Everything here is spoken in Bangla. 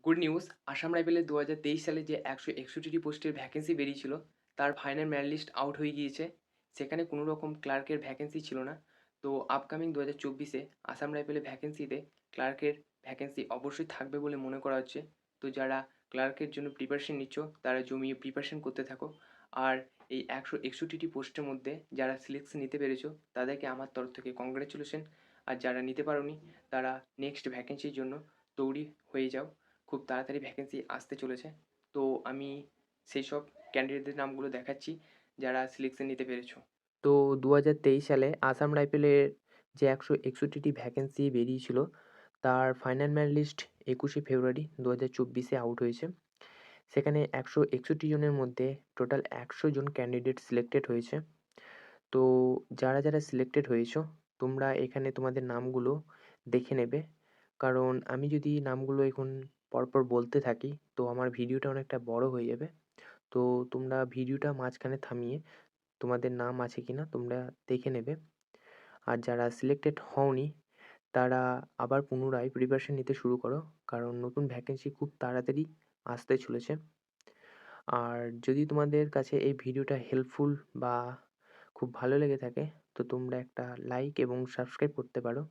গুড নিউজ, আসাম রাইফেলের ২০২৩ সালে যে ১৬১টি পোস্টের ভ্যাকেন্সি বেরিয়েছিল, তার ফাইনাল মেরিট লিস্ট আউট হয়ে গিয়েছে। সেখানে কোনো রকম ক্লার্কের ভ্যাকেন্সি ছিল না। তো আপকামিং ২০২৪-এ আসাম রাইফেলের ভ্যাকেন্সিতে ক্লার্কের ভ্যাকেন্সি অবশ্যই থাকবে বলে মনে করা হচ্ছে। তো যারা ক্লার্কের জন্য প্রিপারেশন নিচ্ছ, তারা জমিয়ে প্রিপারেশন করতে থাকো। আর এই ১৬১টি পোস্টের মধ্যে যারা সিলেকশন নিতে পেরেছো, তাদেরকে আমার তরফ থেকে কংগ্রাচুলেশন। আর যারা নিতে পারোনি, তারা নেক্সট ভ্যাকেন্সির জন্য তৈরি হয়ে যাও। খুব তাড়াতাড়ি ভ্যাকেন্সি আসতে চলেছে। তো আমি সেই সব ক্যান্ডিডেটদের নামগুলো দেখাচ্ছি যারা সিলেকশন নিতে পেরেছো। তো ২০২৩ সালে আসাম রাইফেলের যে ১৬১টি ভ্যাকেন্সি বেরিয়েছিল, তার ফাইনাল মেরিট লিস্ট ২১শে ফেব্রুয়ারি ২০২৪-এ আউট হয়েছে। সেখানে ১৬১ জনের মধ্যে টোটাল ১০০ জন ক্যান্ডিডেট সিলেক্টেড হয়েছে। তো যারা সিলেক্টেড হয়েছো, তোমরা এখানে তোমাদের নামগুলো দেখে নেবে। কারণ আমি যদি নামগুলো এখন পরপর বলতে থাকি, তো আমার ভিডিওটা অনেকটা বড় হয়ে যাবে। তো তোমরা ভিডিওটা মাঝখানে থামিয়ে তোমাদের নাম আছে কিনা তোমরা দেখে নেবে। আর যারা সিলেক্টেড হওনি, তারা আবার পুনরায় প্রিপারেশন নিতে শুরু করো। কারণ নতুন ভ্যাকেন্সি খুব তাড়াতাড়ি আসতে চলেছে। আর যদি তোমাদের কাছে এই ভিডিওটা হেল্পফুল বা খুব ভালো লেগে থাকে, তো তোমরা একটা লাইক এবং সাবস্ক্রাইব করতে পারো।